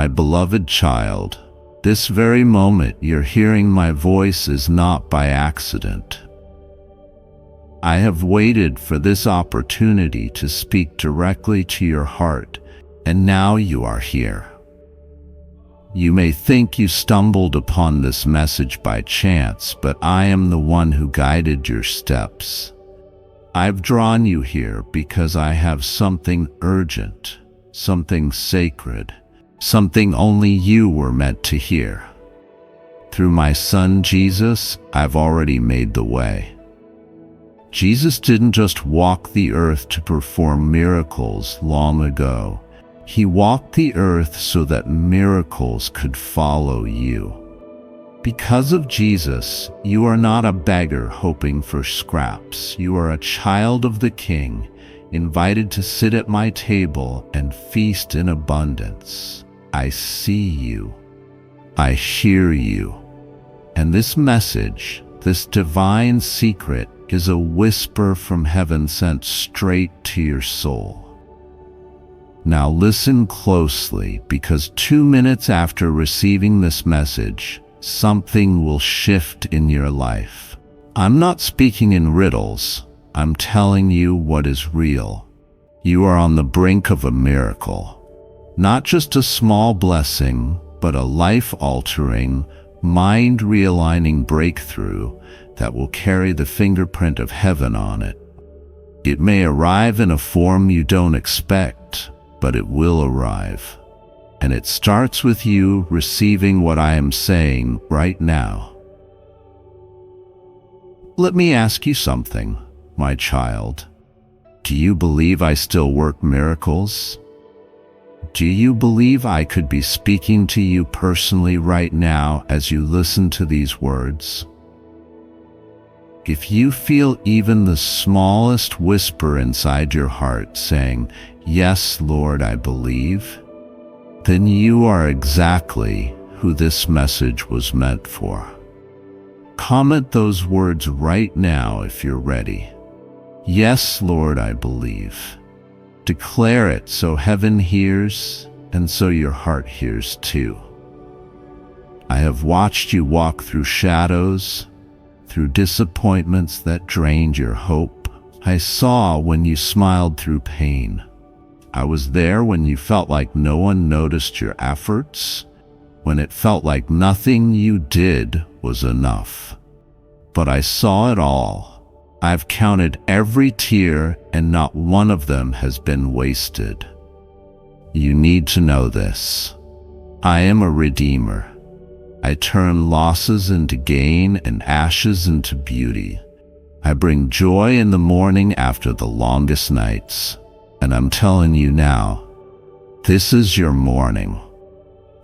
My beloved child, this very moment you're hearing my voice is not by accident. I have waited for this opportunity to speak directly to your heart, and now you are here. You may think you stumbled upon this message by chance, but I am the one who guided your steps. I've drawn you here because I have something urgent, something sacred, something only you were meant to hear. Through my Son Jesus, I've already made the way. Jesus didn't just walk the earth to perform miracles long ago. He walked the earth so that miracles could follow you. Because of Jesus, you are not a beggar hoping for scraps. You are a child of the King, invited to sit at my table and feast in abundance. I see you. I hear you. And this message, this divine secret, is a whisper from heaven sent straight to your soul. Now listen closely, because 2 minutes after receiving this message, something will shift in your life. I'm not speaking in riddles. I'm telling you what is real. You are on the brink of a miracle. Not just a small blessing, but a life-altering, mind-realigning breakthrough that will carry the fingerprint of heaven on it. It may arrive in a form you don't expect, but it will arrive. And it starts with you receiving what I am saying right now. Let me ask you something, my child. Do you believe I still work miracles? Do you believe I could be speaking to you personally right now as you listen to these words? If you feel even the smallest whisper inside your heart saying, "Yes, Lord, I believe," then you are exactly who this message was meant for. Comment those words right now if you're ready. Yes, Lord, I believe. Declare it so heaven hears and so your heart hears too. I have watched you walk through shadows, through disappointments that drained your hope. I saw when you smiled through pain. I was there when you felt like no one noticed your efforts, when it felt like nothing you did was enough. But I saw it all. I've counted every tear, and not one of them has been wasted. You need to know this. I am a redeemer. I turn losses into gain and ashes into beauty. I bring joy in the morning after the longest nights. And I'm telling you now, this is your morning.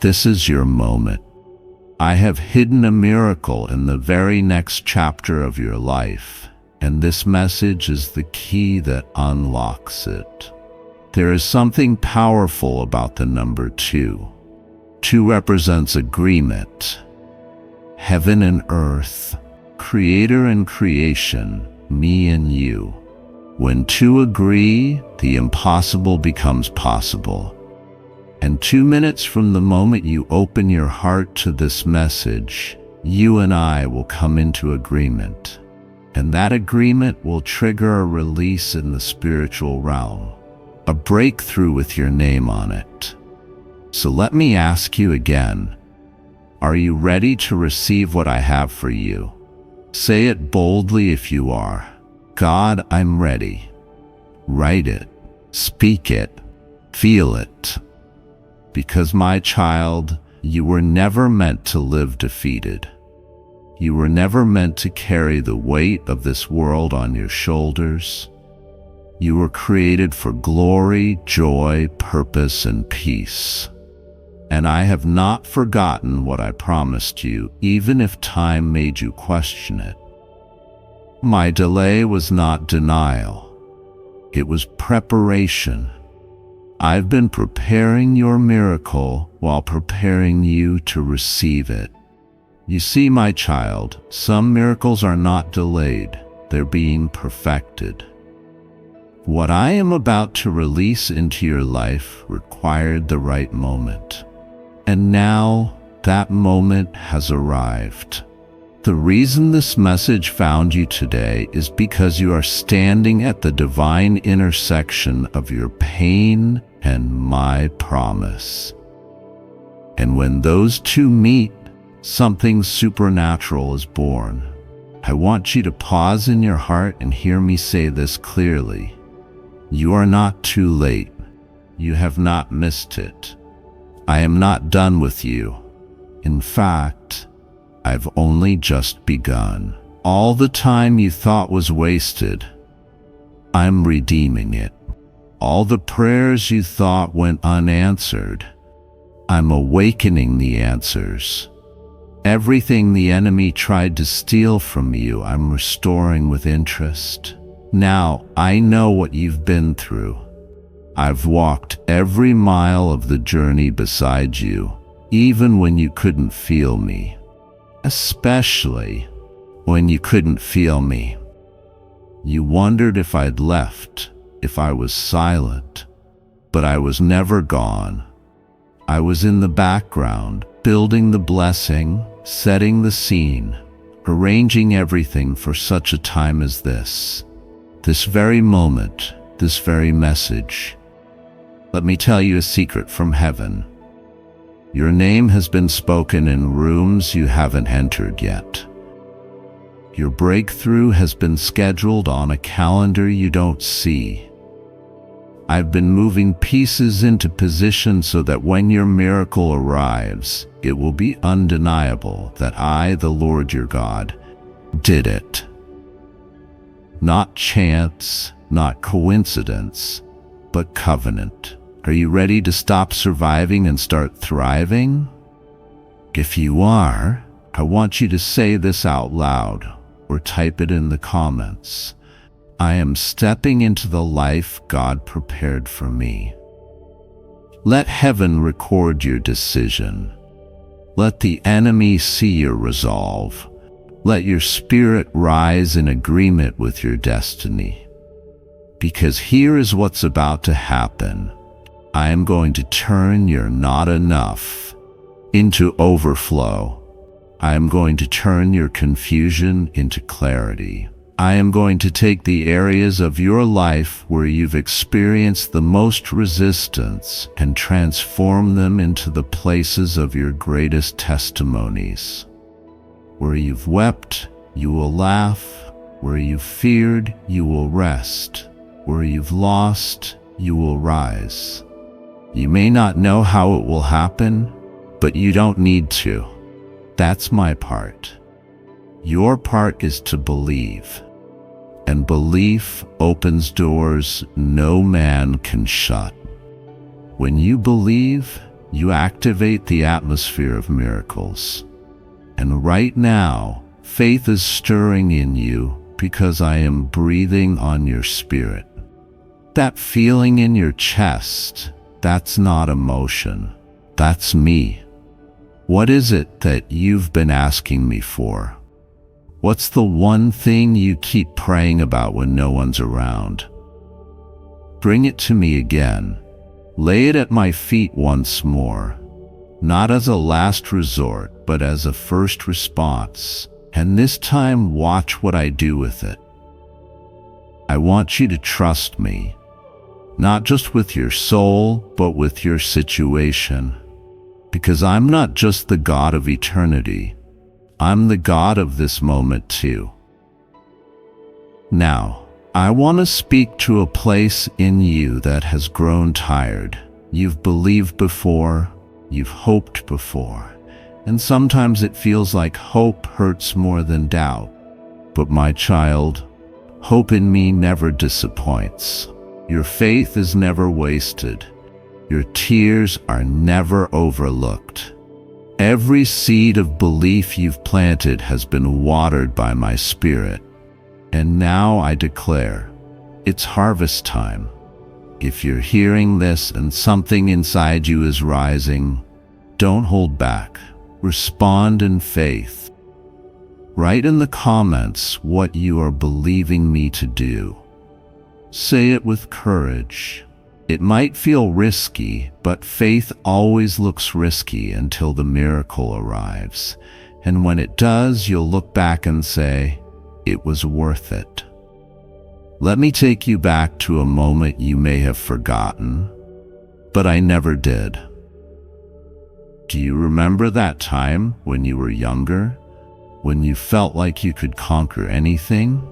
This is your moment. I have hidden a miracle in the very next chapter of your life, and this message is the key that unlocks it. There is something powerful about the number 2. 2 represents agreement. Heaven and earth, creator and creation, me and you. When 2 agree, the impossible becomes possible. And 2 minutes from the moment you open your heart to this message, you and I will come into agreement. And that agreement will trigger a release in the spiritual realm, a breakthrough with your name on it. So let me ask you again, are you ready to receive what I have for you? Say it boldly if you are. God, I'm ready. Write it, speak it, feel it. Because my child, you were never meant to live defeated. You were never meant to carry the weight of this world on your shoulders. You were created for glory, joy, purpose, and peace. And I have not forgotten what I promised you, even if time made you question it. My delay was not denial. It was preparation. I've been preparing your miracle while preparing you to receive it. You see, my child, some miracles are not delayed. They're being perfected. What I am about to release into your life required the right moment. And now that moment has arrived. The reason this message found you today is because you are standing at the divine intersection of your pain and my promise. And when those two meet, something supernatural is born. I want you to pause in your heart and hear me say this clearly. You are not too late. You have not missed it. I am not done with you. In fact, I've only just begun. All the time you thought was wasted, I'm redeeming it. All the prayers you thought went unanswered, I'm awakening the answers. Everything the enemy tried to steal from you, I'm restoring with interest. Now, I know what you've been through. I've walked every mile of the journey beside you, even when you couldn't feel me. Especially when you couldn't feel me. You wondered if I'd left, if I was silent, but I was never gone. I was in the background, building the blessing, setting the scene, arranging everything for such a time as this. This very moment, this very message. Let me tell you a secret from heaven. Your name has been spoken in rooms you haven't entered yet. Your breakthrough has been scheduled on a calendar you don't see. I've been moving pieces into position so that when your miracle arrives, it will be undeniable that I, the Lord your God, did it. Not chance, not coincidence, but covenant. Are you ready to stop surviving and start thriving? If you are, I want you to say this out loud or type it in the comments. I am stepping into the life God prepared for me. Let heaven record your decision. Let the enemy see your resolve. Let your spirit rise in agreement with your destiny. Because here is what's about to happen. I am going to turn your not enough into overflow. I am going to turn your confusion into clarity. I am going to take the areas of your life where you've experienced the most resistance and transform them into the places of your greatest testimonies. Where you've wept, you will laugh. Where you've feared, you will rest. Where you've lost, you will rise. You may not know how it will happen, but you don't need to. That's my part. Your part is to believe. And belief opens doors no man can shut. When you believe, you activate the atmosphere of miracles. And right now, faith is stirring in you because I am breathing on your spirit. That feeling in your chest, that's not emotion. That's me. What is it that you've been asking me for? What's the one thing you keep praying about when no one's around? Bring it to me again. Lay it at my feet once more. Not as a last resort, but as a first response. And this time, watch what I do with it. I want you to trust me. Not just with your soul, but with your situation. Because I'm not just the God of eternity. I'm the God of this moment too. Now, I want to speak to a place in you that has grown tired. You've believed before, you've hoped before, and sometimes it feels like hope hurts more than doubt. But my child, hope in me never disappoints. Your faith is never wasted. Your tears are never overlooked. Every seed of belief you've planted has been watered by my Spirit. And now I declare, it's harvest time. If you're hearing this and something inside you is rising, don't hold back. Respond in faith. Write in the comments what you are believing me to do. Say it with courage. It might feel risky, but faith always looks risky until the miracle arrives. And when it does, you'll look back and say, it was worth it. Let me take you back to a moment you may have forgotten, but I never did. Do you remember that time when you were younger, when you felt like you could conquer anything?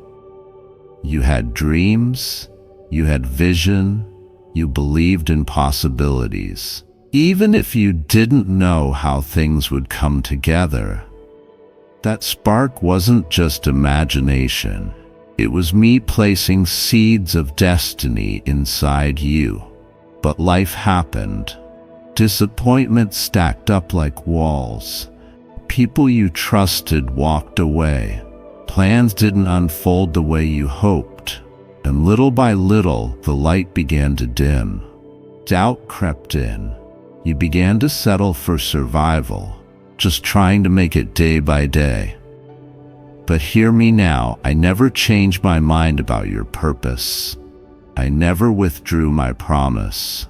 You had dreams, you had vision, you believed in possibilities. Even if you didn't know how things would come together, that spark wasn't just imagination. It was me placing seeds of destiny inside you. But life happened. Disappointment stacked up like walls. People you trusted walked away. Plans didn't unfold the way you hoped. And little by little, the light began to dim. Doubt crept in. You began to settle for survival, just trying to make it day by day. But hear me now, I never changed my mind about your purpose. I never withdrew my promise.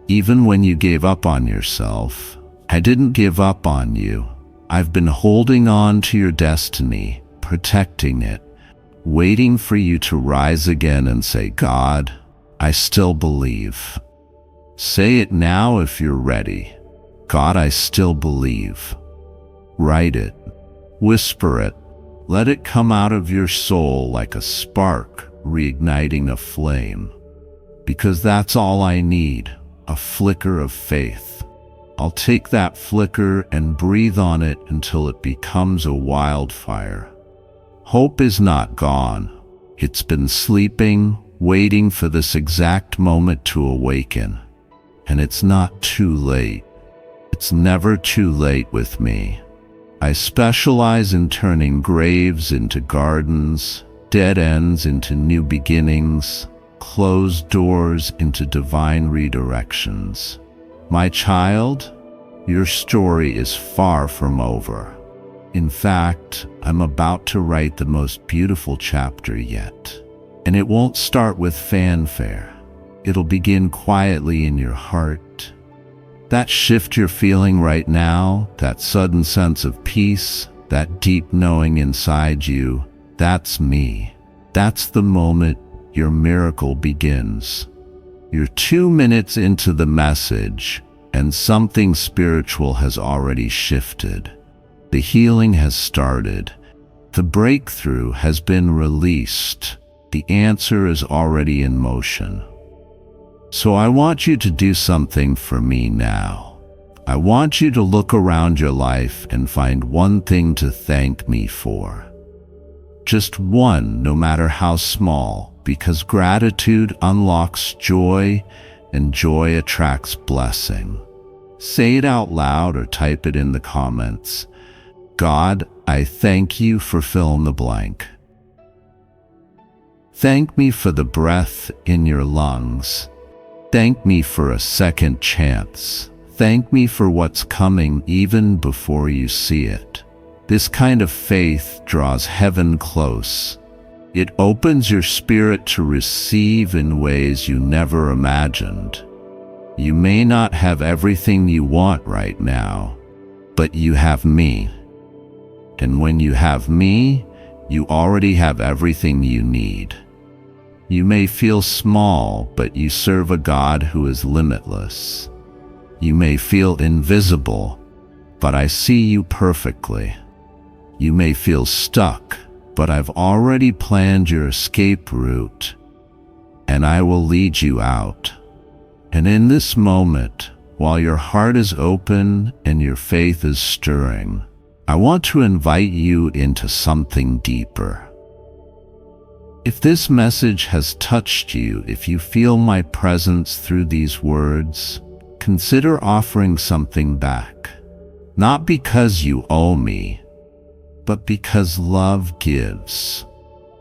Even when you gave up on yourself, I didn't give up on you. I've been holding on to your destiny, protecting it, waiting for you to rise again and say, God, I still believe. Say it now if you're ready. God, I still believe. Write it. Whisper it. Let it come out of your soul like a spark reigniting a flame. Because that's all I need, a flicker of faith. I'll take that flicker and breathe on it until it becomes a wildfire. Hope is not gone. It's been sleeping, waiting for this exact moment to awaken. And it's not too late. It's never too late with me. I specialize in turning graves into gardens, dead ends into new beginnings, closed doors into divine redirections. My child, your story is far from over. In fact, I'm about to write the most beautiful chapter yet. And it won't start with fanfare. It'll begin quietly in your heart. That shift you're feeling right now, that sudden sense of peace, that deep knowing inside you, that's me. That's the moment your miracle begins. You're 2 minutes into the message, and something spiritual has already shifted. The healing has started. The breakthrough has been released. The answer is already in motion. So I want you to do something for me now. I want you to look around your life and find one thing to thank me for. Just one, no matter how small, because gratitude unlocks joy and joy attracts blessing. Say it out loud or type it in the comments. God, I thank you for fill in the blank. Thank me for the breath in your lungs. Thank me for a second chance. Thank me for what's coming even before you see it. This kind of faith draws heaven close. It opens your spirit to receive in ways you never imagined. You may not have everything you want right now, but you have me. And when you have me, you already have everything you need. You may feel small, but you serve a God who is limitless. You may feel invisible, but I see you perfectly. You may feel stuck, but I've already planned your escape route, and I will lead you out. And in this moment, while your heart is open and your faith is stirring, I want to invite you into something deeper. If this message has touched you, if you feel my presence through these words, consider offering something back. Not because you owe me, but because love gives.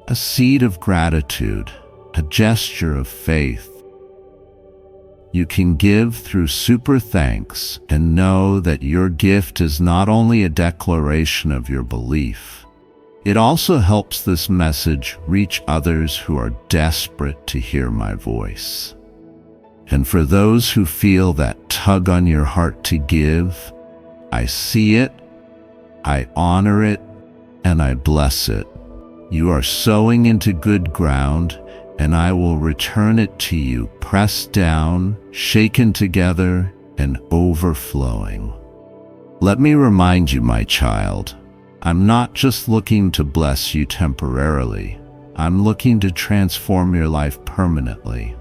A seed of gratitude, a gesture of faith. You can give through super thanks and know that your gift is not only a declaration of your belief, it also helps this message reach others who are desperate to hear my voice. And for those who feel that tug on your heart to give, I see it, I honor it, and I bless it. You are sowing into good ground, and I will return it to you, pressed down, shaken together, and overflowing. Let me remind you, my child, I'm not just looking to bless you temporarily. I'm looking to transform your life permanently.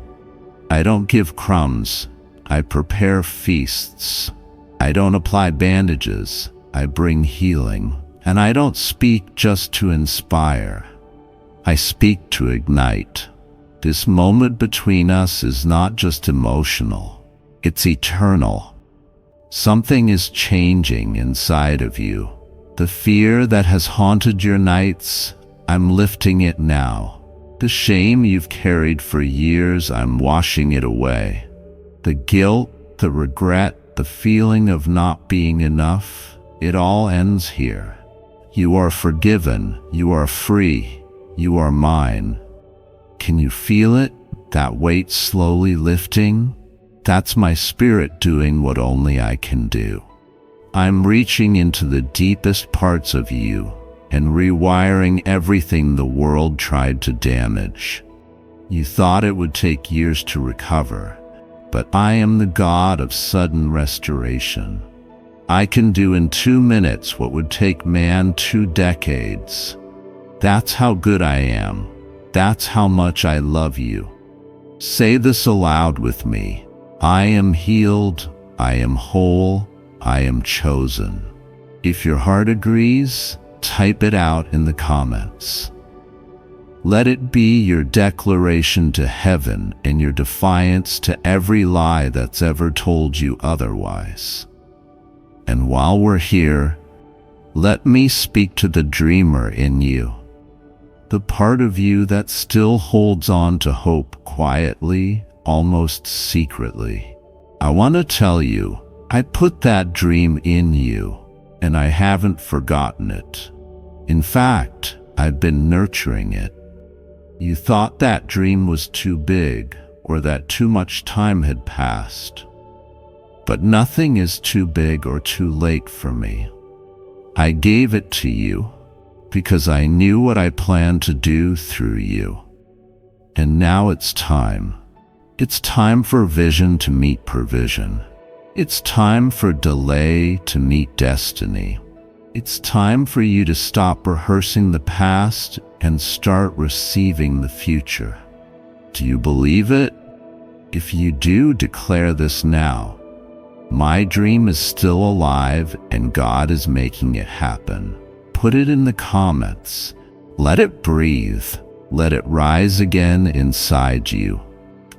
I don't give crumbs. I prepare feasts. I don't apply bandages. I bring healing. And I don't speak just to inspire. I speak to ignite. This moment between us is not just emotional. It's eternal. Something is changing inside of you. The fear that has haunted your nights, I'm lifting it now. The shame you've carried for years, I'm washing it away. The guilt, the regret, the feeling of not being enough, it all ends here. You are forgiven. You are free. You are mine. Can you feel it? That weight slowly lifting? That's my spirit doing what only I can do. I'm reaching into the deepest parts of you and rewiring everything the world tried to damage. You thought it would take years to recover, but I am the God of sudden restoration. I can do in 2 minutes what would take man 2 decades. That's how good I am. That's how much I love you. Say this aloud with me. I am healed. I am whole. I am chosen. If your heart agrees, type it out in the comments. Let it be your declaration to heaven and your defiance to every lie that's ever told you otherwise. And while we're here, let me speak to the dreamer in you, the part of you that still holds on to hope quietly, almost secretly. I want to tell you, I put that dream in you, and I haven't forgotten it. In fact, I've been nurturing it. You thought that dream was too big, or that too much time had passed. But nothing is too big or too late for me. I gave it to you because I knew what I planned to do through you. And now it's time. It's time for vision to meet provision. It's time for delay to meet destiny. It's time for you to stop rehearsing the past and start receiving the future. Do you believe it? If you do, declare this now. My dream is still alive and God is making it happen. Put it in the comments. Let it breathe. Let it rise again inside you.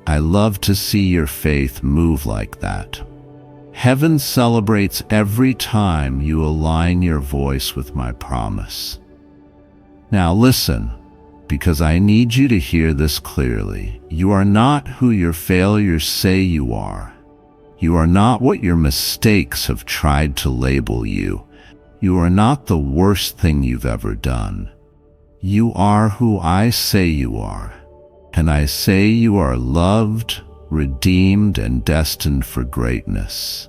I love to see your faith move like that. Heaven celebrates every time you align your voice with my promise. Now listen, because I need you to hear this clearly. You are not who your failures say you are. You are not what your mistakes have tried to label you. You are not the worst thing you've ever done. You are who I say you are. And I say you are loved, redeemed, and destined for greatness.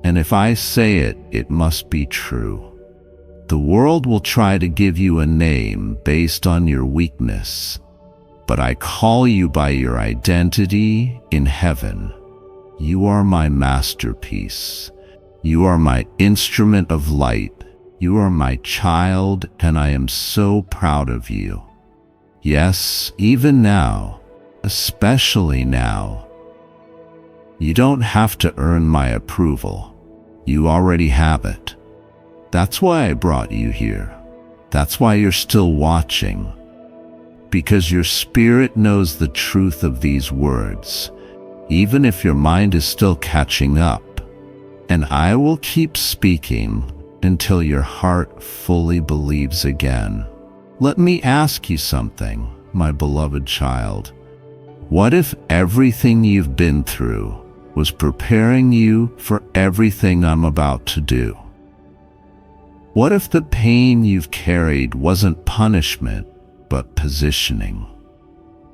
And if I say it, it must be true. The world will try to give you a name based on your weakness, but I call you by your identity in heaven. You are my masterpiece. You are my instrument of light. You are my child, and I am so proud of you. Yes, even now, especially now. You don't have to earn my approval. You already have it. That's why I brought you here. That's why you're still watching. Because your spirit knows the truth of these words, even if your mind is still catching up. And I will keep speaking until your heart fully believes again. Let me ask you something, my beloved child. What if everything you've been through was preparing you for everything I'm about to do? What if the pain you've carried wasn't punishment, but positioning?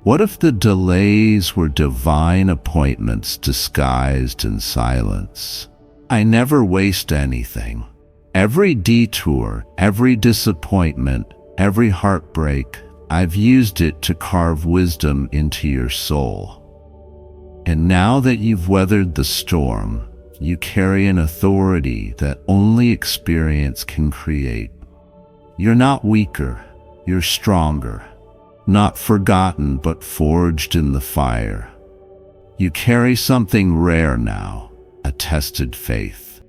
What if the delays were divine appointments disguised in silence? I never waste anything. Every detour, every disappointment, every heartbreak, I've used it to carve wisdom into your soul. And now that you've weathered the storm, you carry an authority that only experience can create. You're not weaker, you're stronger. Not forgotten, but forged in the fire. You carry something rare now, a tested faith.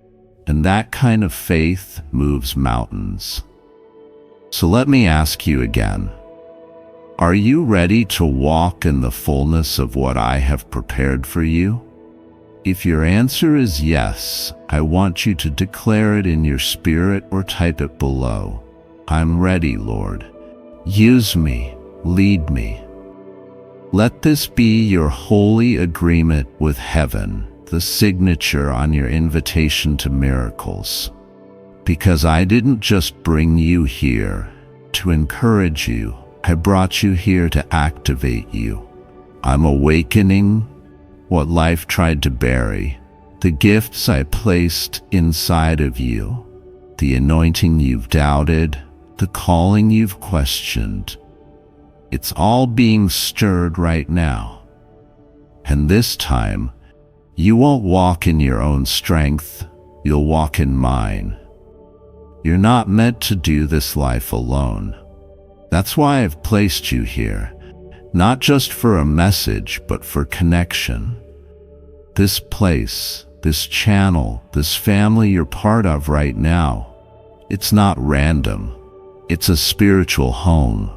And that kind of faith moves mountains. So let me ask you again. Are you ready to walk in the fullness of what I have prepared for you? If your answer is yes, I want you to declare it in your spirit or type it below. I'm ready, Lord. Use me. Lead me. Let this be your holy agreement with heaven, the signature on your invitation to miracles. Because I didn't just bring you here to encourage you, I brought you here to activate you. I'm awakening what life tried to bury, the gifts I placed inside of you, the anointing you've doubted, the calling you've questioned. It's all being stirred right now. And this time, you won't walk in your own strength, you'll walk in mine. You're not meant to do this life alone. That's why I've placed you here, not just for a message, but for connection. This place, this channel, this family you're part of right now, it's not random. It's a spiritual home.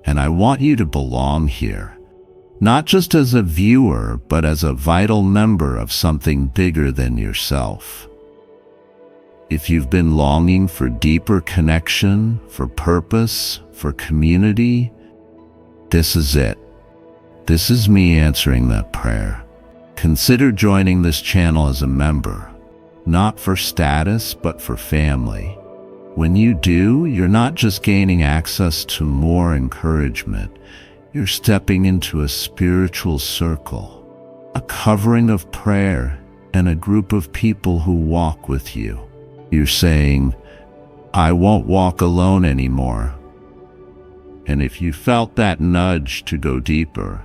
And I want you to belong here, not just as a viewer, but as a vital member of something bigger than yourself. If you've been longing for deeper connection, for purpose, for community, this is it. This is me answering that prayer. Consider joining this channel as a member, not for status, but for family. When you do, you're not just gaining access to more encouragement, you're stepping into a spiritual circle, a covering of prayer, and a group of people who walk with you. You're saying, I won't walk alone anymore. And if you felt that nudge to go deeper,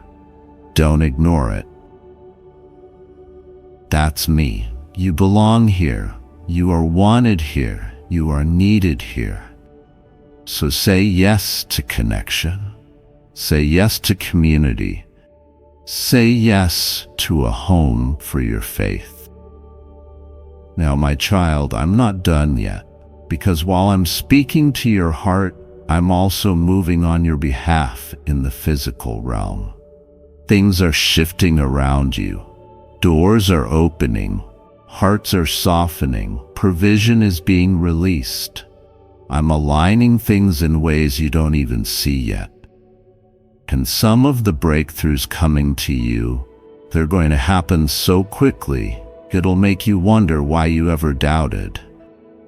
don't ignore it. That's me. You belong here. You are wanted here. You are needed here. So say yes to connection. Say yes to community. Say yes to a home for your faith. Now, my child, I'm not done yet, because while I'm speaking to your heart, I'm also moving on your behalf in the physical realm. Things are shifting around you. Doors are opening. Hearts are softening. Provision is being released. I'm aligning things in ways you don't even see yet. And some of the breakthroughs coming to you, they're going to happen so quickly, it'll make you wonder why you ever doubted.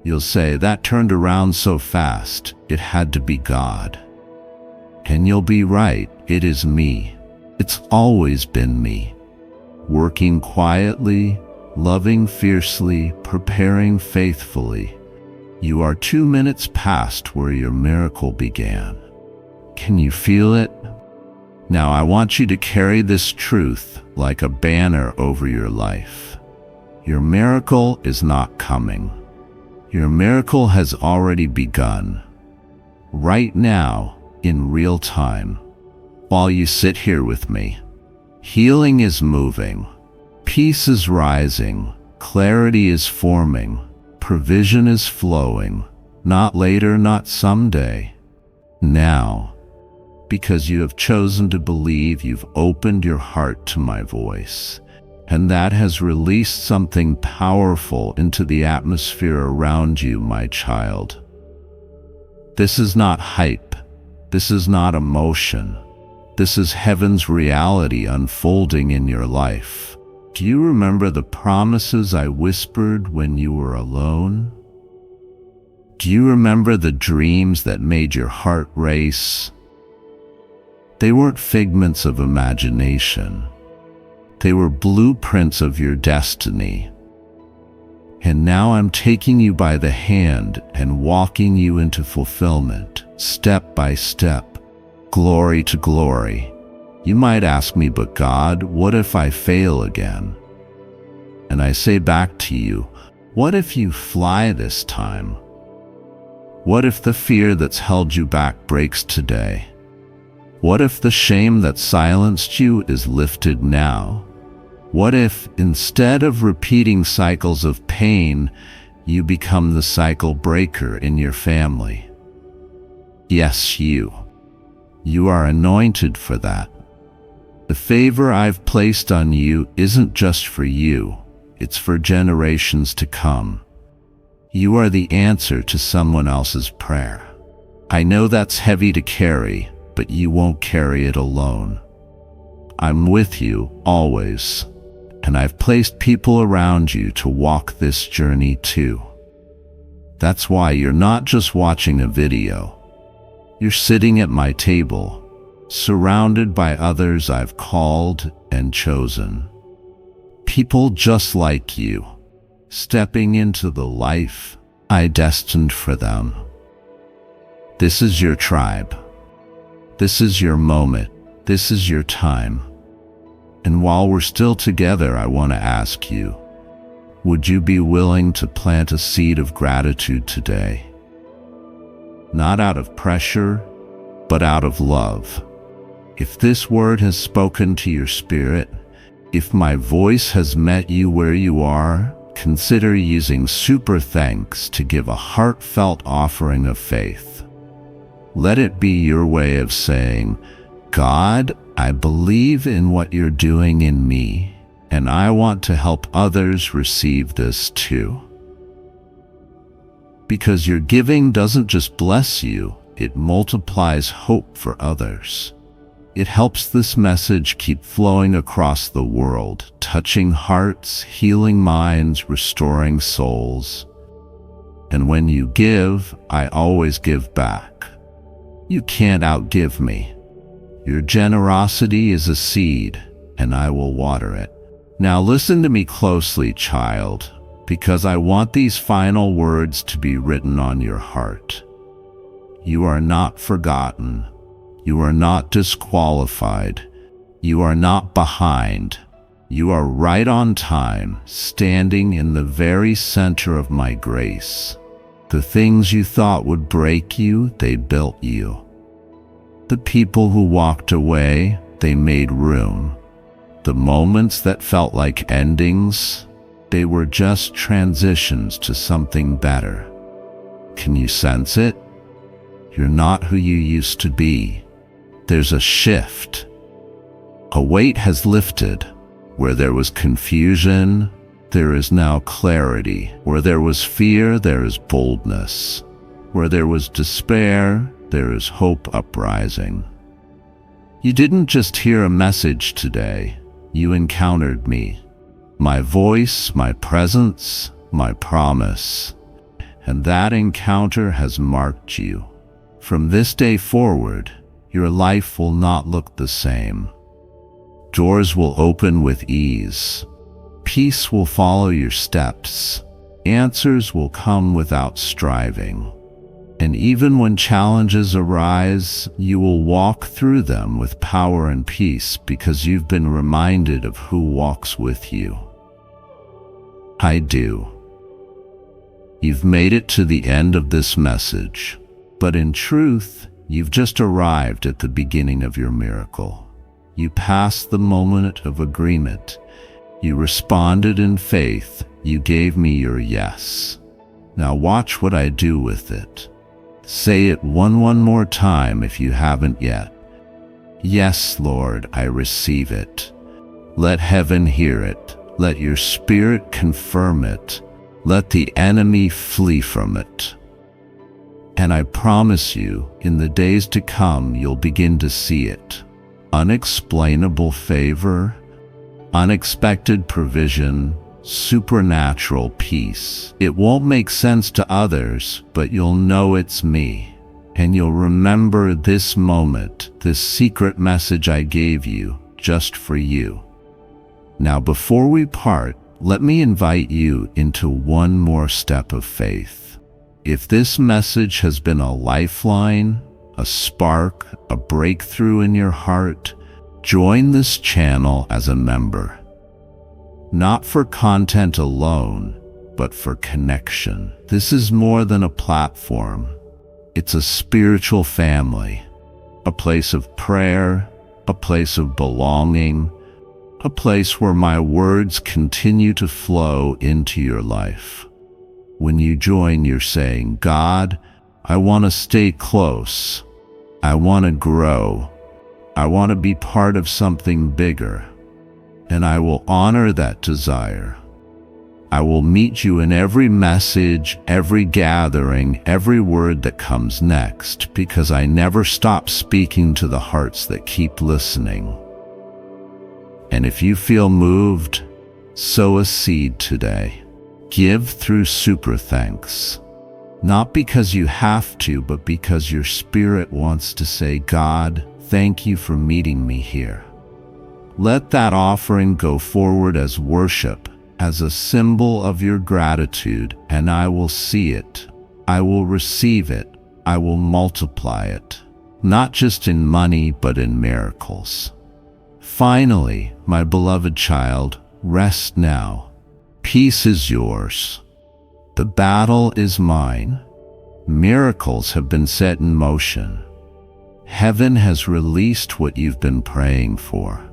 You'll say, that turned around so fast, it had to be God. And you'll be right, it is me. It's always been me. Working quietly, loving fiercely, preparing faithfully. You are 2 minutes past where your miracle began. Can you feel it? Now I want you to carry this truth like a banner over your life. Your miracle is not coming. Your miracle has already begun. Right now, in real time, while you sit here with me. Healing is moving. Peace is rising. Clarity is forming. Provision is flowing. Not later, not someday. Now. Because you have chosen to believe, you've opened your heart to my voice. And that has released something powerful into the atmosphere around you, my child. This is not hype. This is not emotion. This is heaven's reality unfolding in your life. Do you remember the promises I whispered when you were alone? Do you remember the dreams that made your heart race? They weren't figments of imagination. They were blueprints of your destiny. And now I'm taking you by the hand and walking you into fulfillment, step by step, glory to glory. You might ask me, but God, what if I fail again? And I say back to you, what if you fly this time? What if the fear that's held you back breaks today? What if the shame that silenced you is lifted now? What if, instead of repeating cycles of pain, you become the cycle breaker in your family? Yes, you. You are anointed for that. The favor I've placed on you isn't just for you, it's for generations to come. You are the answer to someone else's prayer. I know that's heavy to carry, but you won't carry it alone. I'm with you always, and I've placed people around you to walk this journey too. That's why you're not just watching a video. You're sitting at my table, surrounded by others I've called and chosen. People just like you, stepping into the life I destined for them. This is your tribe. This is your moment. This is your time. And while we're still together, I want to ask you, would you be willing to plant a seed of gratitude today? Not out of pressure, but out of love. If this word has spoken to your spirit, if my voice has met you where you are, consider using super thanks to give a heartfelt offering of faith. Let it be your way of saying, God, I believe in what you're doing in me, and I want to help others receive this too. Because your giving doesn't just bless you, it multiplies hope for others. It helps this message keep flowing across the world, touching hearts, healing minds, restoring souls. And when you give, I always give back. You can't outgive me. Your generosity is a seed, and I will water it. Now listen to me closely, child, because I want these final words to be written on your heart. You are not forgotten. You are not disqualified. You are not behind. You are right on time, standing in the very center of my grace. The things you thought would break you, they built you. The people who walked away, they made room. The moments that felt like endings, they were just transitions to something better. Can you sense it? You're not who you used to be. There's a shift. A weight has lifted. Where there was confusion, there is now clarity. Where there was fear, there is boldness. Where there was despair, there is hope uprising. You didn't just hear a message today. You encountered me. My voice, my presence, my promise. And that encounter has marked you. From this day forward, your life will not look the same. Doors will open with ease. Peace will follow your steps. Answers will come without striving. And even when challenges arise, you will walk through them with power and peace because you've been reminded of who walks with you. I do. You've made it to the end of this message, but in truth, you've just arrived at the beginning of your miracle. You passed the moment of agreement. You responded in faith. You gave me your yes. Now watch what I do with it. Say it one more time if you haven't yet. Yes, Lord, I receive it. Let heaven hear it. Let your spirit confirm it. Let the enemy flee from it. And I promise you, in the days to come, you'll begin to see it. Unexplainable favor, unexpected provision, supernatural peace. It won't make sense to others, but you'll know it's me. and you'll remember this moment, this secret message I gave you, just for you. Now, before we part, let me invite you into one more step of faith. If this message has been a lifeline, a spark, a breakthrough in your heart, join this channel as a member. Not for content alone, but for connection. This is more than a platform. It's a spiritual family, a place of prayer, a place of belonging, a place where my words continue to flow into your life. When you join, you're saying, God, I want to stay close. I want to grow. I want to be part of something bigger. And I will honor that desire. I will meet you in every message, every gathering, every word that comes next, because I never stop speaking to the hearts that keep listening. And if you feel moved, sow a seed today. Give through super thanks. Not because you have to, but because your spirit wants to say, God, thank you for meeting me here. Let that offering go forward as worship, as a symbol of your gratitude, and I will see it. I will receive it. I will multiply it. Not just in money, but in miracles. Finally, my beloved child, rest now. Peace is yours. The battle is mine. Miracles have been set in motion. Heaven has released what you've been praying for.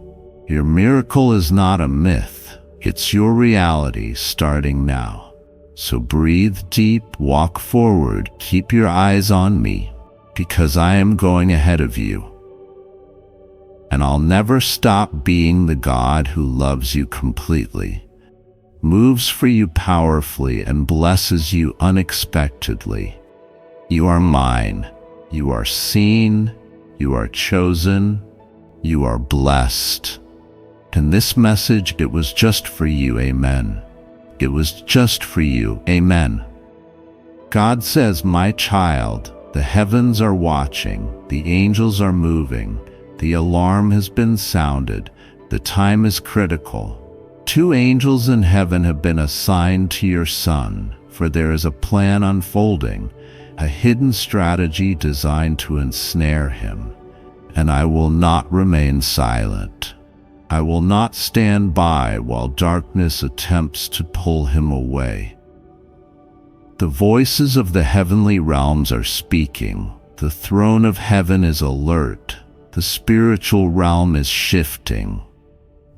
Your miracle is not a myth. It's your reality starting now. So breathe deep, walk forward, keep your eyes on me, because I am going ahead of you. And I'll never stop being the God who loves you completely, moves for you powerfully, and blesses you unexpectedly. You are mine. You are seen. You are chosen. You are blessed. And this message, it was just for you. Amen. It was just for you. Amen. God says, my child, the heavens are watching. The angels are moving. The alarm has been sounded. The time is critical. 2 angels in heaven have been assigned to your son, for there is a plan unfolding, a hidden strategy designed to ensnare him. And I will not remain silent. I will not stand by while darkness attempts to pull him away. The voices of the heavenly realms are speaking. The throne of heaven is alert. The spiritual realm is shifting.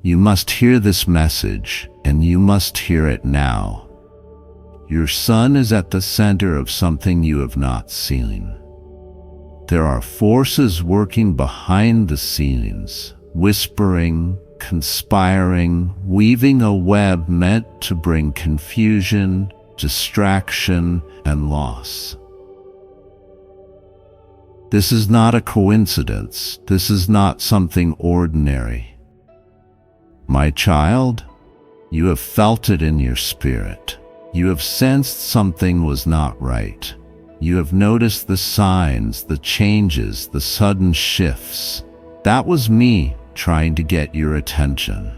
You must hear this message, and you must hear it now. Your son is at the center of something you have not seen. There are forces working behind the scenes, whispering, conspiring, weaving a web meant to bring confusion, distraction, and loss. This is not a coincidence. This is not something ordinary. My child, you have felt it in your spirit. You have sensed something was not right. You have noticed the signs, the changes, the sudden shifts. That was me trying to get your attention.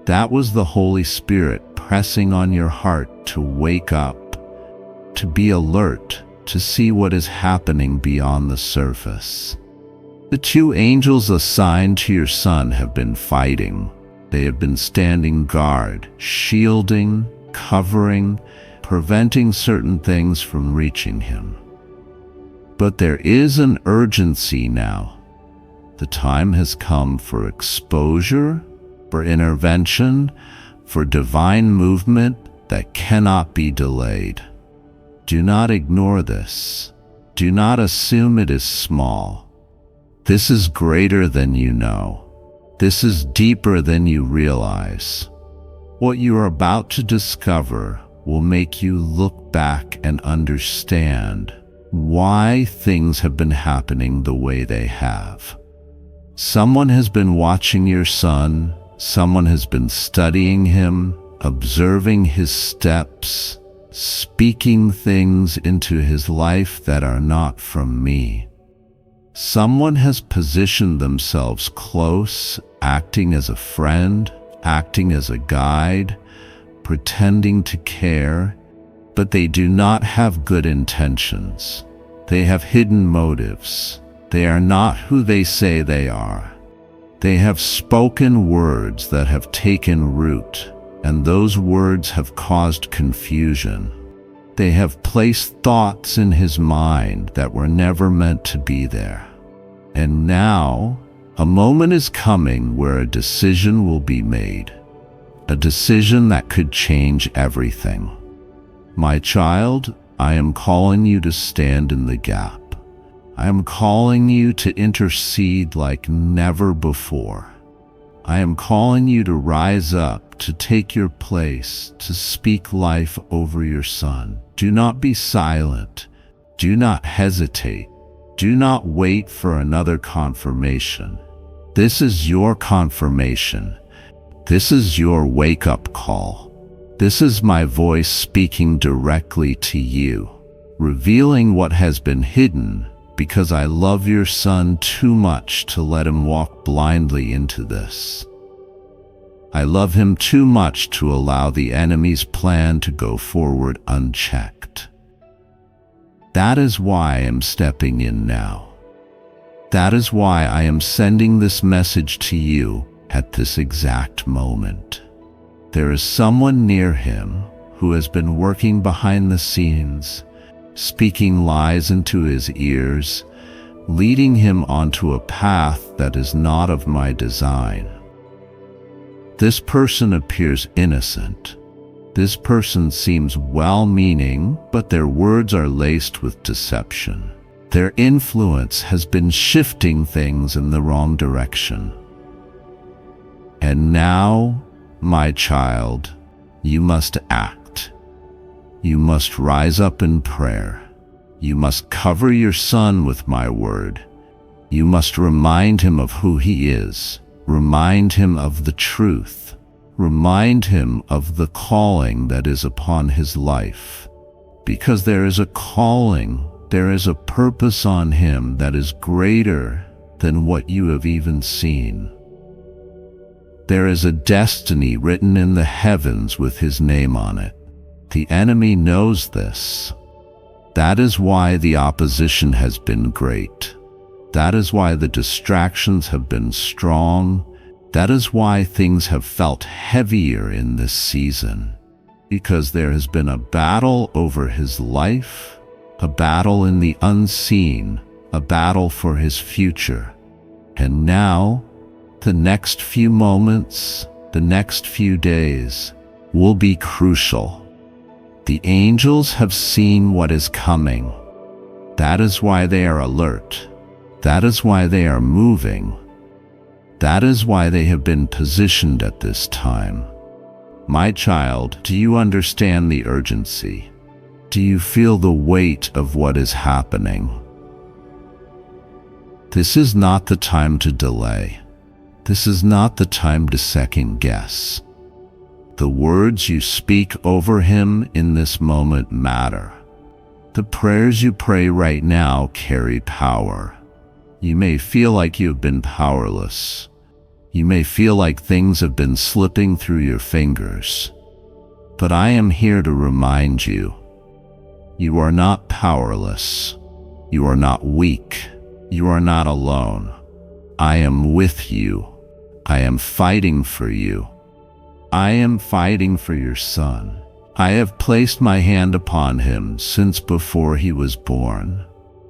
That was the Holy Spirit pressing on your heart to wake up, to be alert, to see what is happening beyond the surface. The 2 angels assigned to your son have been fighting. They have been standing guard, shielding, covering, preventing certain things from reaching him. But there is an urgency now. The time has come for exposure, for intervention, for divine movement that cannot be delayed. Do not ignore this. Do not assume it is small. This is greater than you know. This is deeper than you realize. What you are about to discover will make you look back and understand why things have been happening the way they have. Someone has been watching your son. Someone has been studying him, observing his steps, speaking things into his life that are not from me. Someone has positioned themselves close, acting as a friend, acting as a guide, pretending to care, but they do not have good intentions. They have hidden motives. They are not who they say they are. They have spoken words that have taken root, and those words have caused confusion. They have placed thoughts in his mind that were never meant to be there. And now, a moment is coming where a decision will be made. A decision that could change everything. My child, I am calling you to stand in the gap. I am calling you to intercede like never before. I am calling you to rise up, to take your place, to speak life over your son. Do not be silent. Do not hesitate. Do not wait for another confirmation. This is your confirmation. This is your wake-up call. This is my voice speaking directly to you, revealing what has been hidden, because I love your son too much to let him walk blindly into this. I love him too much to allow the enemy's plan to go forward unchecked. That is why I am stepping in now. That is why I am sending this message to you at this exact moment. There is someone near him who has been working behind the scenes, speaking lies into his ears, leading him onto a path that is not of my design. This person appears innocent. This person seems well-meaning, but their words are laced with deception. Their influence has been shifting things in the wrong direction. And now, my child, you must act. You must rise up in prayer. You must cover your son with my word. You must remind him of who he is. Remind him of the truth. Remind him of the calling that is upon his life. Because there is a calling, there is a purpose on him that is greater than what you have even seen. There is a destiny written in the heavens with his name on it. The enemy knows this. That is why the opposition has been great. That is why the distractions have been strong. That is why things have felt heavier in this season. Because there has been a battle over his life, a battle in the unseen, a battle for his future. And now, the next few moments, the next few days, will be crucial. The angels have seen what is coming. That is why they are alert. That is why they are moving. That is why they have been positioned at this time. My child, do you understand the urgency? Do you feel the weight of what is happening? This is not the time to delay. This is not the time to second guess. The words you speak over him in this moment matter. The prayers you pray right now carry power. You may feel like you have been powerless. You may feel like things have been slipping through your fingers. But I am here to remind you, you are not powerless. You are not weak. You are not alone. I am with you. I am fighting for you. I am fighting for your son. I have placed my hand upon him since before he was born.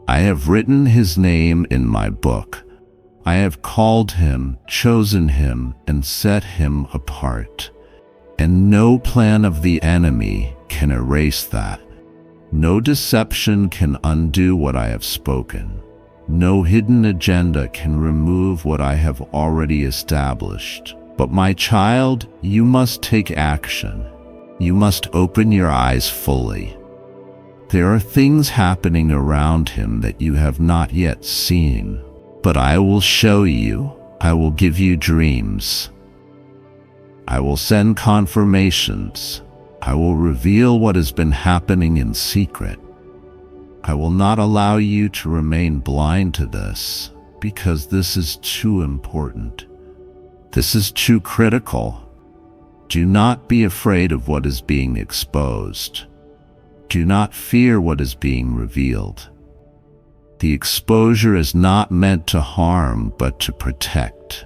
I have written his name in my book. I have called him, chosen him, and set him apart. And no plan of the enemy can erase that. No deception can undo what I have spoken. No hidden agenda can remove what I have already established. But my child, you must take action. You must open your eyes fully. There are things happening around him that you have not yet seen. But I will show you. I will give you dreams. I will send confirmations. I will reveal what has been happening in secret. I will not allow you to remain blind to this, because this is too important. This is too critical. Do not be afraid of what is being exposed. Do not fear what is being revealed. The exposure is not meant to harm, but to protect.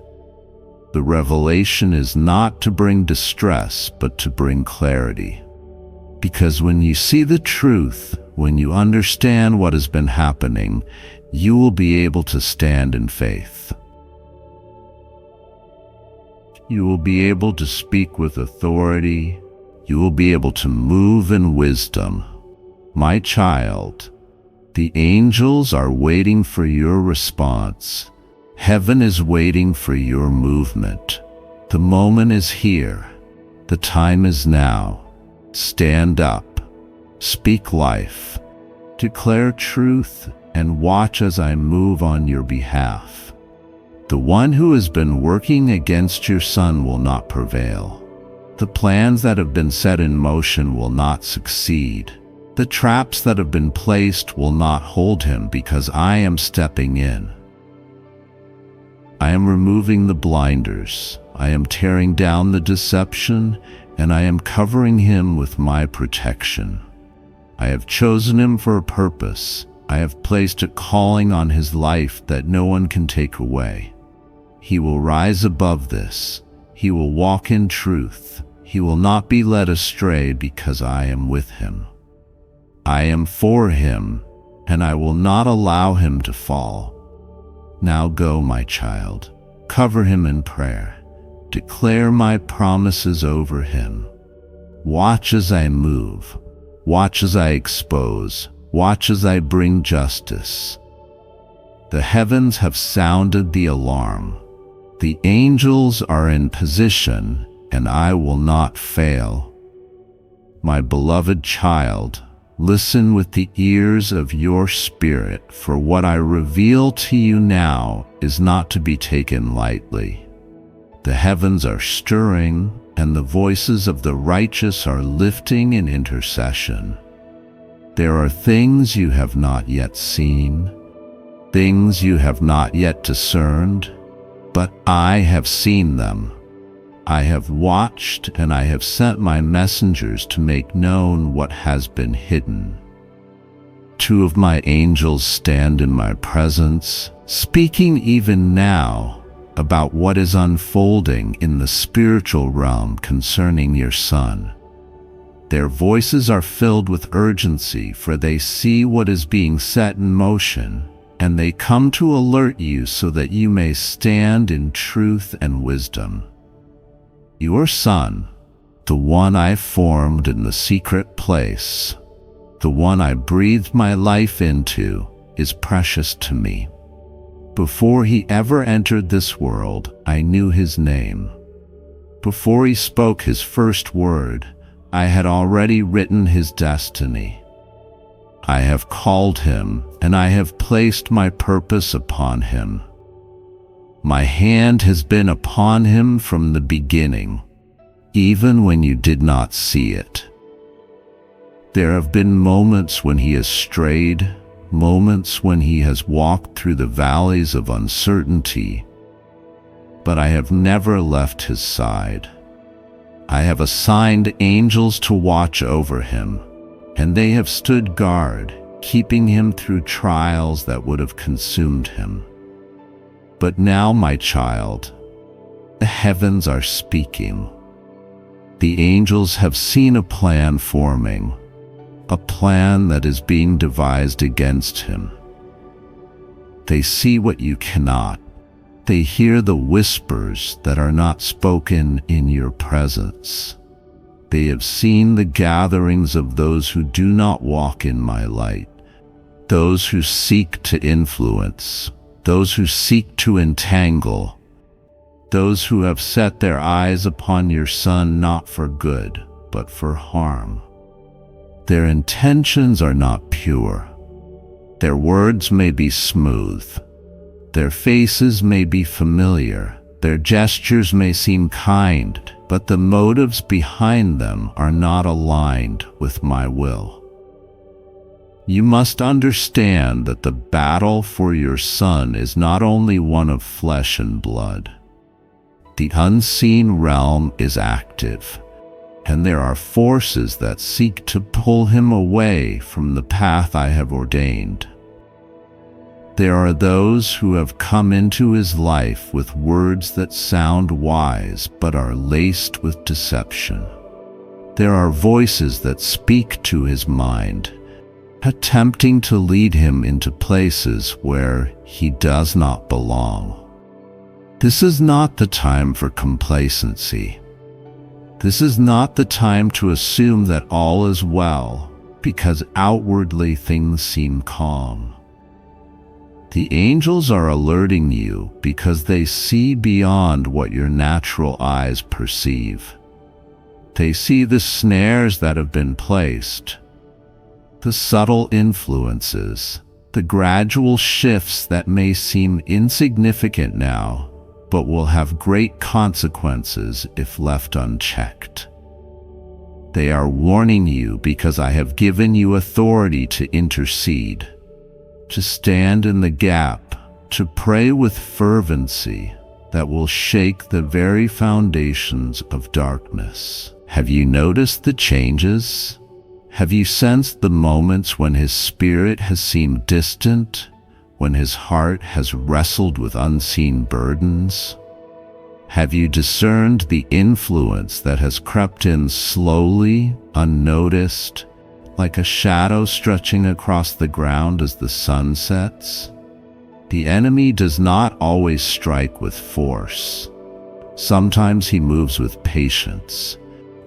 The revelation is not to bring distress, but to bring clarity. Because when you see the truth, when you understand what has been happening, you will be able to stand in faith. You will be able to speak with authority. You will be able to move in wisdom. My child, the angels are waiting for your response. Heaven is waiting for your movement. The moment is here. The time is now. Stand up. Speak life. Declare truth and watch as I move on your behalf. The one who has been working against your son will not prevail. The plans that have been set in motion will not succeed. The traps that have been placed will not hold him, because I am stepping in. I am removing the blinders. I am tearing down the deception, and I am covering him with my protection. I have chosen him for a purpose. I have placed a calling on his life that no one can take away. He will rise above this. He will walk in truth. He will not be led astray, because I am with him. I am for him, and I will not allow him to fall. Now go, my child. Cover him in prayer. Declare my promises over him. Watch as I move. Watch as I expose. Watch as I bring justice. The heavens have sounded the alarm. The angels are in position, and I will not fail. My beloved child, listen with the ears of your spirit, for what I reveal to you now is not to be taken lightly. The heavens are stirring, and the voices of the righteous are lifting in intercession. There are things you have not yet seen, things you have not yet discerned, but I have seen them. I have watched, and I have sent my messengers to make known what has been hidden. 2 of my angels stand in my presence, speaking even now about what is unfolding in the spiritual realm concerning your son. Their voices are filled with urgency, for they see what is being set in motion, and they come to alert you so that you may stand in truth and wisdom. Your son, the one I formed in the secret place, the one I breathed my life into, is precious to me. Before he ever entered this world, I knew his name. Before he spoke his first word, I had already written his destiny. I have called him, and I have placed my purpose upon him. My hand has been upon him from the beginning, even when you did not see it. There have been moments when he has strayed, moments when he has walked through the valleys of uncertainty, but I have never left his side. I have assigned angels to watch over him, and they have stood guard, keeping him through trials that would have consumed him. But now, my child, the heavens are speaking. The angels have seen a plan forming, a plan that is being devised against him. They see what you cannot. They hear the whispers that are not spoken in your presence. They have seen the gatherings of those who do not walk in my light, those who seek to influence, those who seek to entangle, those who have set their eyes upon your son not for good, but for harm. Their intentions are not pure. Their words may be smooth. Their faces may be familiar. Their gestures may seem kind, but the motives behind them are not aligned with my will. You must understand that the battle for your son is not only one of flesh and blood. The unseen realm is active, and there are forces that seek to pull him away from the path I have ordained. There are those who have come into his life with words that sound wise but are laced with deception. There are voices that speak to his mind, attempting to lead him into places where he does not belong. This is not the time for complacency. This is not the time to assume that all is well, because outwardly things seem calm. The angels are alerting you because they see beyond what your natural eyes perceive. They see the snares that have been placed, the subtle influences, the gradual shifts that may seem insignificant now, but will have great consequences if left unchecked. They are warning you because I have given you authority to intercede, to stand in the gap, to pray with fervency that will shake the very foundations of darkness. Have you noticed the changes? Have you sensed the moments when his spirit has seemed distant, when his heart has wrestled with unseen burdens? Have you discerned the influence that has crept in slowly, unnoticed, like a shadow stretching across the ground as the sun sets? The enemy does not always strike with force. Sometimes he moves with patience,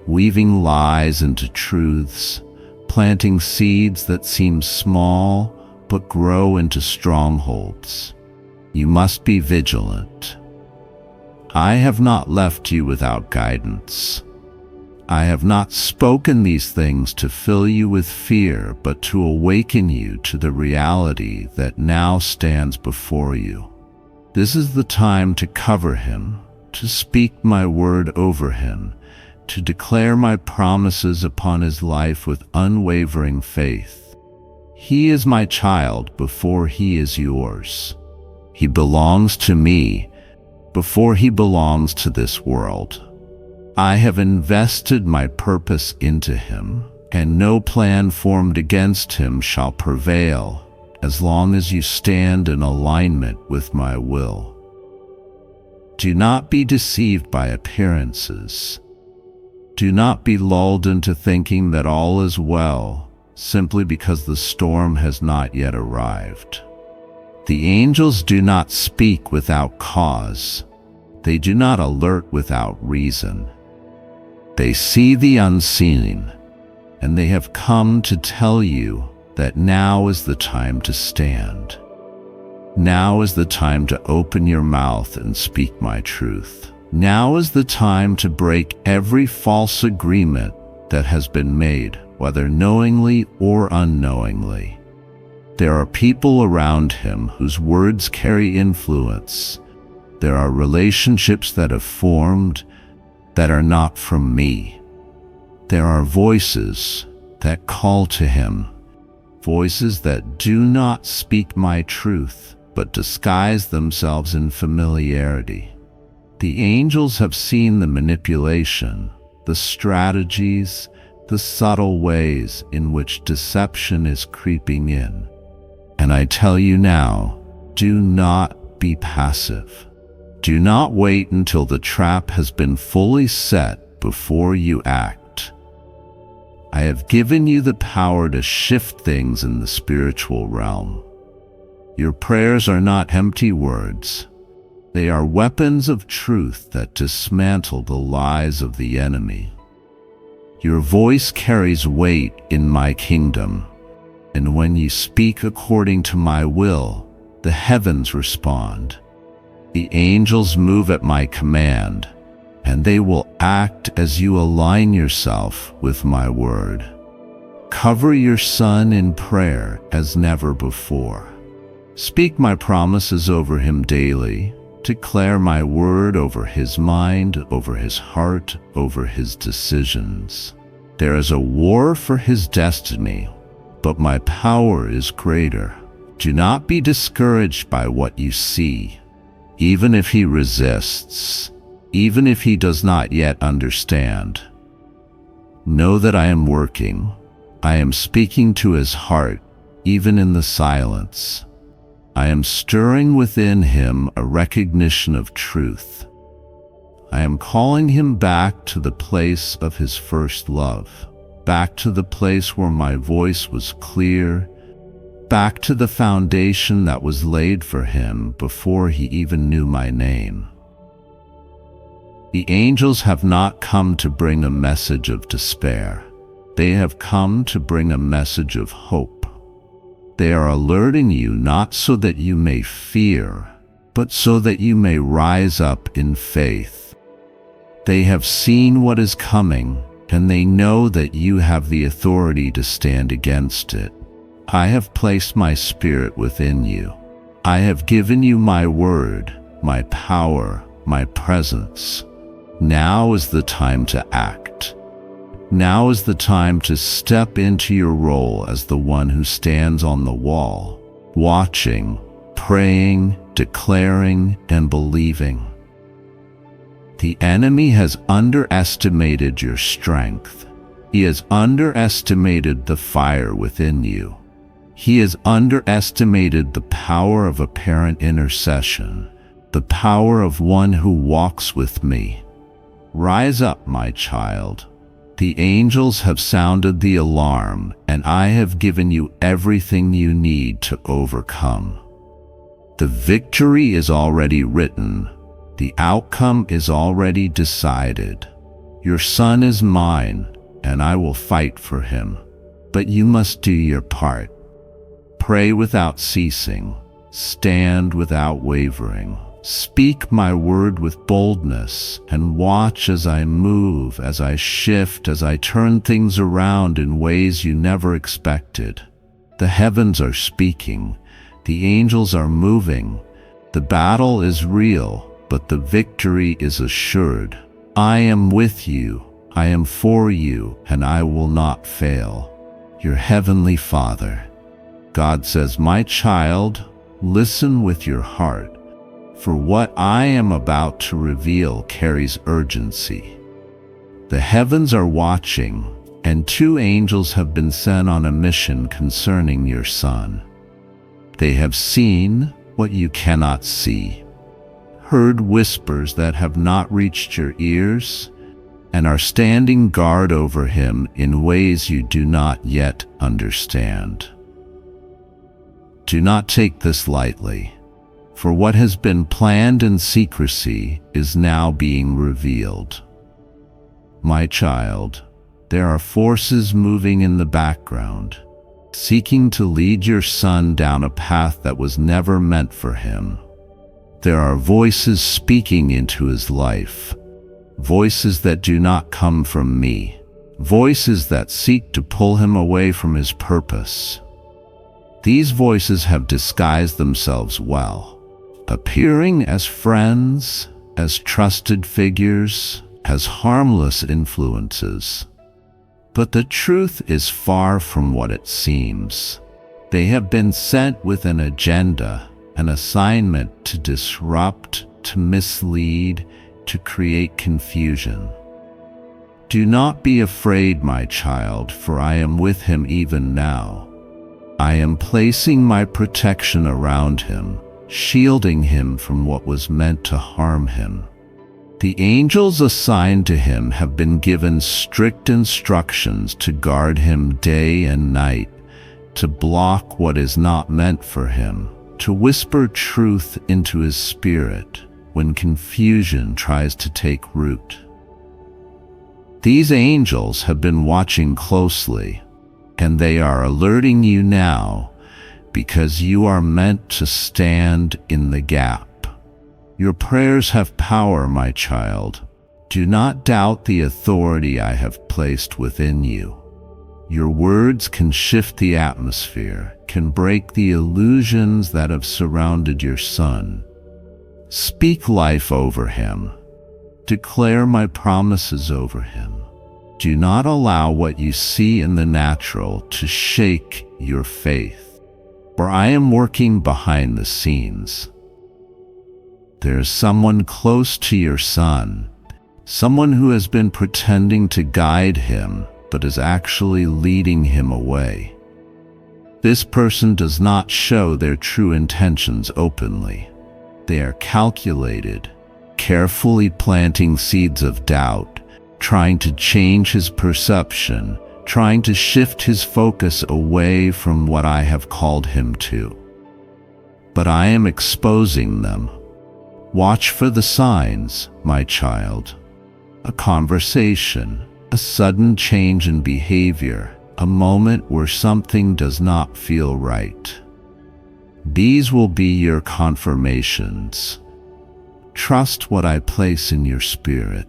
weaving lies into truths, planting seeds that seem small but grow into strongholds. You must be vigilant. I have not left you without guidance. I have not spoken these things to fill you with fear, but to awaken you to the reality that now stands before you. This is the time to cover him, to speak my word over him, to declare my promises upon his life with unwavering faith. He is my child before he is yours. He belongs to me before he belongs to this world. I have invested my purpose into him, and no plan formed against him shall prevail as long as you stand in alignment with my will. Do not be deceived by appearances. Do not be lulled into thinking that all is well simply because the storm has not yet arrived. The angels do not speak without cause. They do not alert without reason. They see the unseen, and they have come to tell you that now is the time to stand. Now is the time to open your mouth and speak my truth. Now is the time to break every false agreement that has been made, whether knowingly or unknowingly. There are people around him whose words carry influence. There are relationships that have formed that are not from me. There are voices that call to him, voices that do not speak my truth, but disguise themselves in familiarity. The angels have seen the manipulation, the strategies, the subtle ways in which deception is creeping in. And I tell you now, do not be passive. Do not wait until the trap has been fully set before you act. I have given you the power to shift things in the spiritual realm. Your prayers are not empty words. They are weapons of truth that dismantle the lies of the enemy. Your voice carries weight in my kingdom, and when you speak according to my will, the heavens respond. The angels move at my command, and they will act as you align yourself with my word. Cover your son in prayer as never before. Speak my promises over him daily. Declare my word over his mind, over his heart, over his decisions. There is a war for his destiny, but my power is greater. Do not be discouraged by what you see. Even if he resists, even if he does not yet understand, know that I am working. I am speaking to his heart, even in the silence. I am stirring within him a recognition of truth. I am calling him back to the place of his first love, back to the place where my voice was clear, back to the foundation that was laid for him before he even knew my name. The angels have not come to bring a message of despair. They have come to bring a message of hope. They are alerting you not so that you may fear, but so that you may rise up in faith. They have seen what is coming, and they know that you have the authority to stand against it. I have placed my spirit within you. I have given you my word, my power, my presence. Now is the time to act. Now is the time to step into your role as the one who stands on the wall, watching, praying, declaring, and believing. The enemy has underestimated your strength. He has underestimated the fire within you. He has underestimated the power of apparent intercession, the power of one who walks with me. Rise up, my child. The angels have sounded the alarm, and I have given you everything you need to overcome. The victory is already written. The outcome is already decided. Your son is mine, and I will fight for him. But you must do your part. Pray without ceasing. Stand without wavering. Speak my word with boldness, and watch as I move, as I shift, as I turn things around in ways you never expected. The heavens are speaking. The angels are moving. The battle is real, but the victory is assured. I am with you. I am for you, and I will not fail. Your heavenly Father. God says, my child, listen with your heart. For what I am about to reveal carries urgency. The heavens are watching, and 2 angels have been sent on a mission concerning your son. They have seen what you cannot see, heard whispers that have not reached your ears, and are standing guard over him in ways you do not yet understand. Do not take this lightly. For what has been planned in secrecy is now being revealed. My child, there are forces moving in the background, seeking to lead your son down a path that was never meant for him. There are voices speaking into his life, voices that do not come from me, voices that seek to pull him away from his purpose. These voices have disguised themselves well, appearing as friends, as trusted figures, as harmless influences. But the truth is far from what it seems. They have been sent with an agenda, an assignment to disrupt, to mislead, to create confusion. Do not be afraid, my child, for I am with him even now. I am placing my protection around him, shielding him from what was meant to harm him. The angels assigned to him have been given strict instructions to guard him day and night, to block what is not meant for him, to whisper truth into his spirit when confusion tries to take root. These angels have been watching closely, and they are alerting you now because you are meant to stand in the gap. Your prayers have power, my child. Do not doubt the authority I have placed within you. Your words can shift the atmosphere, can break the illusions that have surrounded your son. Speak life over him. Declare my promises over him. Do not allow what you see in the natural to shake your faith, for I am working behind the scenes. There is someone close to your son, someone who has been pretending to guide him, but is actually leading him away. This person does not show their true intentions openly. They are calculated, carefully planting seeds of doubt, trying to change his perception, trying to shift his focus away from what I have called him to. But I am exposing them. Watch for the signs, my child. A conversation, a sudden change in behavior, a moment where something does not feel right. These will be your confirmations. Trust what I place in your spirit.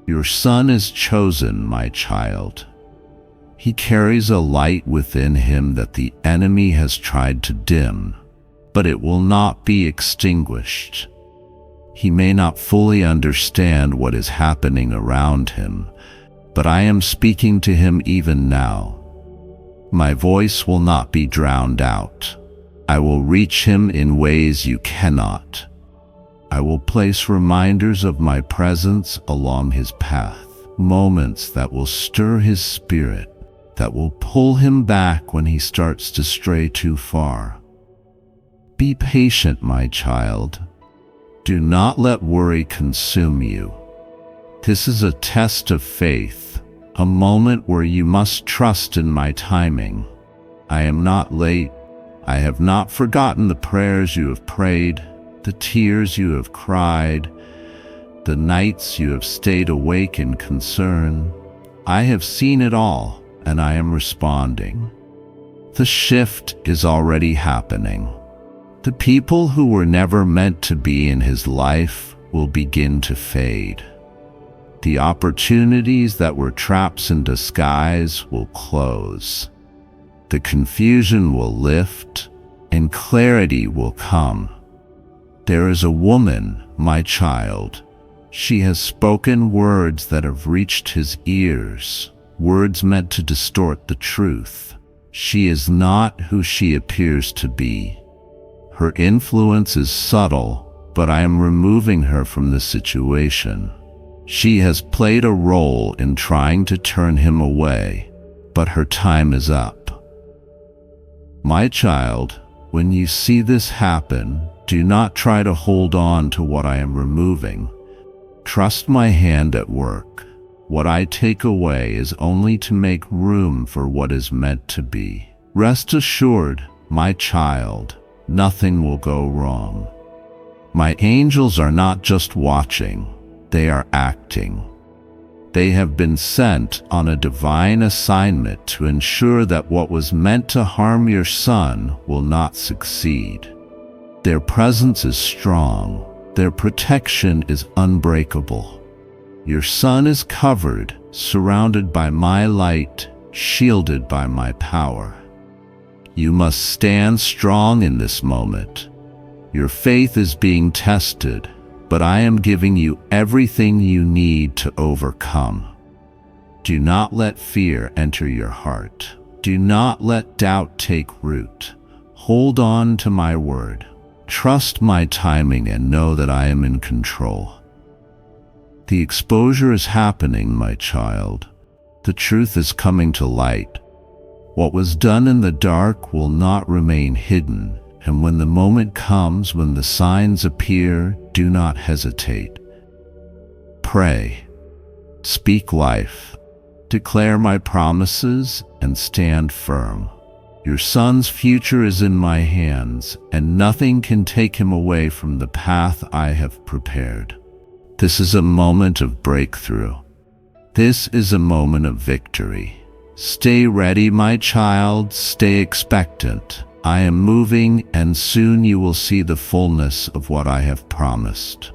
Your son is chosen, my child. He carries a light within him that the enemy has tried to dim, but it will not be extinguished. He may not fully understand what is happening around him, but I am speaking to him even now. My voice will not be drowned out. I will reach him in ways you cannot. I will place reminders of my presence along his path, moments that will stir his spirit, that will pull him back when he starts to stray too far. Be patient, my child. Do not let worry consume you. This is a test of faith, a moment where you must trust in my timing. I am not late. I have not forgotten the prayers you have prayed, the tears you have cried, the nights you have stayed awake in concern. I have seen it all, and I am responding. The shift is already happening. The people who were never meant to be in his life will begin to fade. The opportunities that were traps in disguise will close. The confusion will lift, and clarity will come. There is a woman, my child. She has spoken words that have reached his ears, words meant to distort the truth. She is not who she appears to be. Her influence is subtle, but I am removing her from the situation. She has played a role in trying to turn him away, but her time is up. My child, when you see this happen, do not try to hold on to what I am removing. Trust my hand at work. What I take away is only to make room for what is meant to be. Rest assured, my child, nothing will go wrong. My angels are not just watching, they are acting. They have been sent on a divine assignment to ensure that what was meant to harm your son will not succeed. Their presence is strong. Their protection is unbreakable. Your son is covered, surrounded by my light, shielded by my power. You must stand strong in this moment. Your faith is being tested, but I am giving you everything you need to overcome. Do not let fear enter your heart. Do not let doubt take root. Hold on to my word. Trust my timing and know that I am in control. The exposure is happening, my child. The truth is coming to light. What was done in the dark will not remain hidden. And when the moment comes, when the signs appear, do not hesitate. Pray, speak life, declare my promises, and stand firm. Your son's future is in my hands, and nothing can take him away from the path I have prepared. This is a moment of breakthrough. This is a moment of victory. Stay ready, my child, stay expectant. I am moving, and soon you will see the fullness of what I have promised.